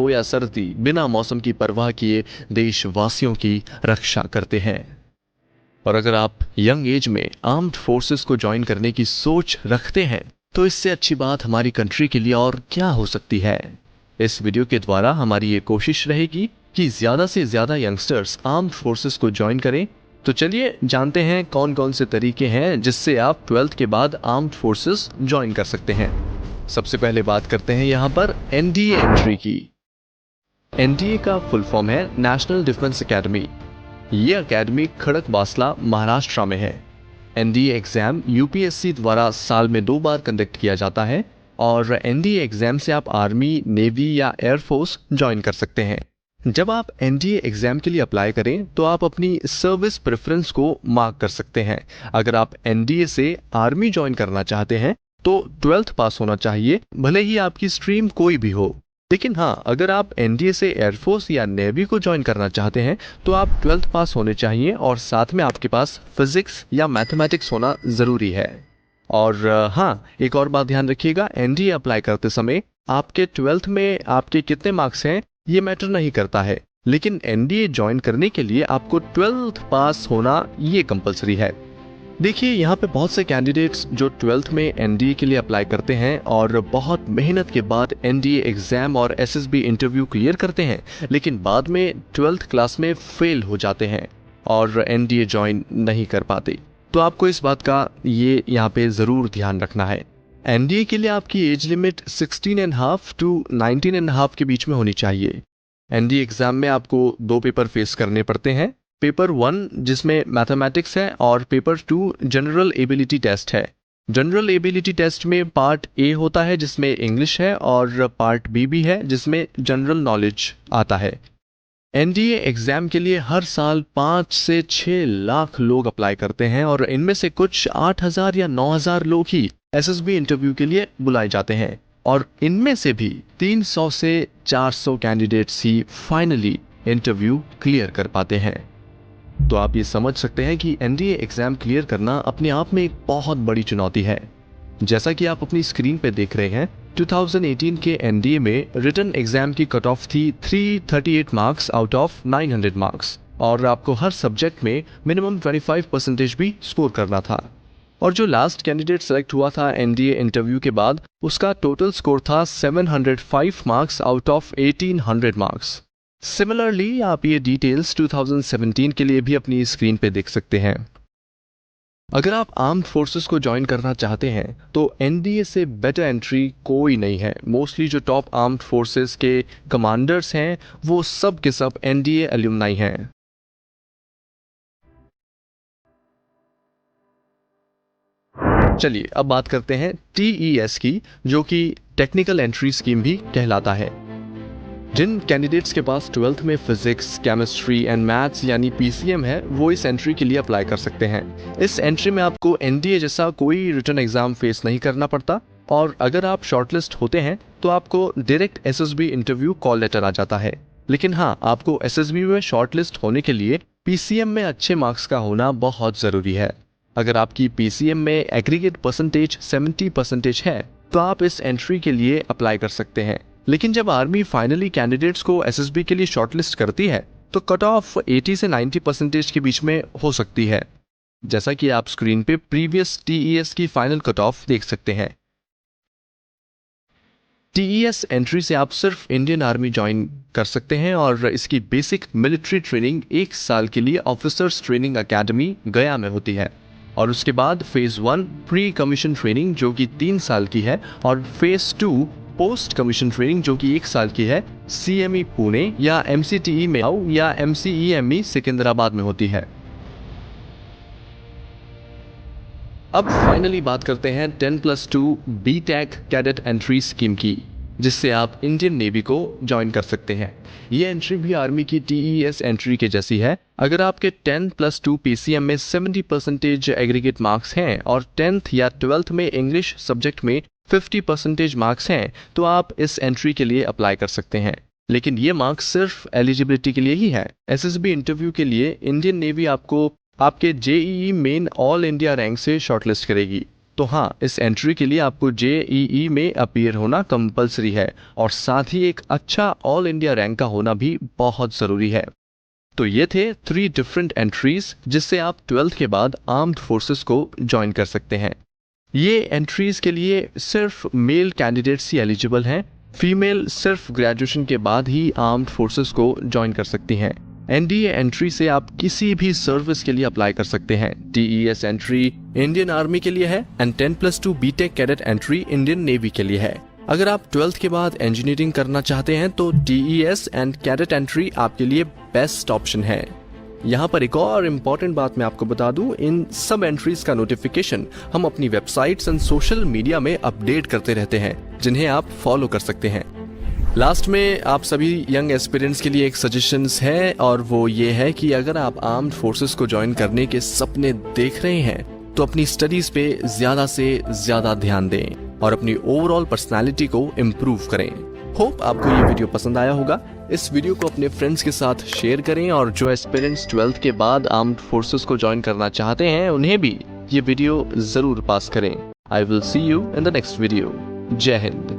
हो या सर्दी, बिना मौसम की परवाह किए देशवासियों की रक्षा करते हैं। और अगर आप यंग एज में आर्म्ड फोर्सेस को ज्वाइन करने की सोच रखते हैं तो इससे अच्छी बात हमारी कंट्री के लिए और क्या हो सकती है। इस वीडियो के द्वारा हमारी ये कोशिश रहेगी कि ज्यादा से ज्यादा यंगस्टर्स आर्म्ड फोर्सेस को ज्वाइन करें। तो चलिए जानते हैं कौन कौन से तरीके हैं जिससे आप 12th के बाद आर्म्ड फोर्सेस ज्वाइन कर सकते हैं। सबसे पहले बात करते हैं यहाँ पर एनडीए एंट्री की। एनडीए का फुल फॉर्म है नेशनल डिफेंस एकेडमी। ये एकेडमी खड़कवासला महाराष्ट्र में है। एनडीए एग्जाम यूपीएससी द्वारा साल में 2 बार कंडक्ट किया जाता है और एनडीए एग्जाम से आप आर्मी, नेवी या एयरफोर्स ज्वाइन कर सकते हैं। जब आप एनडीए एग्जाम के लिए अप्लाई करें तो आप अपनी सर्विस प्रेफरेंस को मार्क कर सकते हैं। अगर आप एनडीए से आर्मी ज्वाइन करना चाहते हैं तो 12th पास होना चाहिए, भले ही आपकी स्ट्रीम कोई भी हो। लेकिन हाँ, अगर आप एनडीए से एयरफोर्स या नेवी को ज्वाइन करना चाहते हैं तो आप 12th पास होने चाहिए और साथ में आपके पास फिजिक्स या मैथमेटिक्स होना ज़रूरी है। और हाँ, एक और बात ध्यान रखिएगा, एनडीए अप्लाई करते समय आपके 12th में आपके कितने मार्क्स हैं ये मैटर नहीं करता है, लेकिन एनडीए ज्वाइन करने के लिए आपको 12th पास होना ये कंपलसरी है। देखिए, यहाँ पे बहुत से कैंडिडेट्स जो 12th में एनडीए के लिए अप्लाई करते हैं और बहुत मेहनत के बाद एनडीए एग्जाम और एसएसबी इंटरव्यू क्लियर करते हैं, लेकिन बाद में 12th क्लास में फेल हो जाते हैं और एनडीए ज्वाइन नहीं कर पाते। तो आपको इस बात का ये यहाँ पे ज़रूर ध्यान रखना है। एनडीए के लिए आपकी एज लिमिट 16.5 to 19.5 के बीच में होनी चाहिए। एनडीए एग्जाम में आपको 2 पेपर फेस करने पड़ते हैं। पेपर 1 जिसमें मैथमेटिक्स है और पेपर 2 जनरल एबिलिटी टेस्ट है। जनरल एबिलिटी टेस्ट में पार्ट ए होता है जिसमें इंग्लिश है और पार्ट बी भी है जिसमें जनरल नॉलेज आता है। एनडीए एग्जाम के लिए हर साल 5 से 6 लाख लोग अप्लाई करते हैं और इनमें से कुछ 8,000 या 9,000 लोग ही एसएसबी इंटरव्यू के लिए बुलाए जाते हैं और इनमें से भी 300 से 400 कैंडिडेट्स ही फाइनली इंटरव्यू क्लियर कर पाते हैं। तो आप ये समझ सकते हैं कि एनडीए एग्जाम क्लियर करना अपने आप में एक बहुत बड़ी चुनौती है। जैसा कि आप अपनी स्क्रीन पे देख रहे हैं, 2018 के एनडीए में रिटन एग्जाम की कट ऑफ थी 338 मार्क्स आउट ऑफ 900 मार्क्स और आपको हर सब्जेक्ट में मिनिमम 25% भी स्कोर करना था। और जो लास्ट कैंडिडेट सेलेक्ट हुआ था एनडीए इंटरव्यू के बाद, उसका टोटल स्कोर था 705 marks out of 1800 marks. Similarly आप ये डिटेल्स 2017 के लिए भी अपनी स्क्रीन पे देख सकते हैं। अगर आप आर्म्ड फोर्सेस को ज्वाइन करना चाहते हैं तो एनडीए से बेटर एंट्री कोई नहीं है। मोस्टली जो टॉप आर्म्ड फोर्सेस के कमांडर्स हैं वो सब के सब एनडीए एल्यूमनाई हैं। चलिए अब बात करते हैं टीईएस की, जो कि टेक्निकल एंट्री स्कीम भी कहलाता है। जिन कैंडिडेट्स के पास 12th में फिजिक्स, केमिस्ट्री एंड मैथ्स यानी पीसीएम है वो इस एंट्री के लिए अप्लाई कर सकते हैं। इस एंट्री में आपको एनडीए जैसा कोई रिटन एग्जाम फेस नहीं करना पड़ता और अगर आप शॉर्टलिस्ट होते हैं तो आपको direct SSB interview call letter आ जाता है। लेकिन हाँ, आपको एसएसबी में शॉर्टलिस्ट होने के लिए पीसीएम में अच्छे मार्क्स का होना बहुत ज़रूरी है। अगर आपकी पीसीएम में एग्रीगेट परसेंटेज 70% है तो आप इस एंट्री के लिए अप्लाई कर सकते हैं। लेकिन जब आर्मी फाइनली कैंडिडेट्स को एसएसबी के लिए शॉर्टलिस्ट करती है तो कट ऑफ 80 से 90% के बीच में हो सकती है, जैसा कि आप स्क्रीन पे प्रीवियस टीईएस की फाइनल कट ऑफ देख सकते हैं। टीईएस एंट्री से आप सिर्फ इंडियन आर्मी ज्वाइन कर सकते हैं और इसकी बेसिक मिलिट्री ट्रेनिंग 1 साल के लिए ऑफिसर्स ट्रेनिंग एकेडमी गया में होती है और उसके बाद फेज 1 प्री कमीशन ट्रेनिंग जो कि 3 साल की है और फेज 2 पोस्ट कमीशन ट्रेनिंग जो कि 1 साल की है सीएमई पुणे या एमसीटीई में या एमसीईएमई सिकंदराबाद में होती है। अब फाइनली बात करते हैं 10+2 बीटेक कैडेट एंट्री स्कीम की, जिससे आप इंडियन नेवी को ज्वाइन कर सकते हैं। ये एंट्री भी आर्मी की टीईएस एंट्री के जैसी है। अगर आपके 10+2 पीसीएम में 70% एग्रीगेट मार्क्स हैं और 10th या 12th में इंग्लिश सब्जेक्ट में 50% मार्क्स हैं तो आप इस एंट्री के लिए अप्लाई कर सकते हैं। लेकिन ये मार्क्स सिर्फ एलिजिबिलिटी के लिए ही है। एसएसबी इंटरव्यू के लिए इंडियन नेवी आपको आपके JEE main all India rank से शॉर्टलिस्ट करेगी। तो हाँ, इस एंट्री के लिए आपको JEE में अपीयर होना कंपलसरी है और साथ ही एक अच्छा ऑल इंडिया रैंक का होना भी बहुत ज़रूरी है। तो ये थे 3 डिफरेंट एंट्रीज जिससे आप 12th के बाद आर्म्ड फोर्सेस को ज्वाइन कर सकते हैं। ये एंट्रीज के लिए सिर्फ मेल कैंडिडेट्स ही एलिजिबल हैं। फीमेल सिर्फ ग्रेजुएशन के बाद ही आर्म्ड फोर्सेस को ज्वाइन कर सकती हैं। NDA एंट्री से आप किसी भी सर्विस के लिए अप्लाई कर सकते हैं। DES एंट्री इंडियन आर्मी के लिए है and 10+2 B Tech cadet entry Indian Navy के लिए है। अगर आप 12th के बाद इंजीनियरिंग करना चाहते हैं तो DES एंड कैडेट एंट्री आपके लिए बेस्ट ऑप्शन है। यहाँ पर एक और इम्पॉर्टेंट बात मैं आपको बता दूं, इन सब एंट्रीज का नोटिफिकेशन हम अपनी वेबसाइट्स एंड सोशल मीडिया में अपडेट करते रहते हैं, जिन्हें आप फॉलो कर सकते हैं। लास्ट में आप सभी यंग एस्पिरेंट्स के लिए एक सजेशंस है और वो ये है कि अगर आप आर्म्ड फोर्सेस को ज्वाइन करने के सपने देख रहे हैं तो अपनी स्टडीज पे ज्यादा से ज्यादा ध्यान दें और अपनी ओवरऑल पर्सनालिटी को इम्प्रूव करें। होप आपको ये वीडियो पसंद आया होगा। इस वीडियो को अपने फ्रेंड्स के साथ शेयर करें और जो एस्पिरेंट्स 12th के बाद आर्म्ड फोर्सेस को ज्वाइन करना चाहते हैं उन्हें भी ये वीडियो जरूर पास करें। I will see you in the next video. जय हिंद।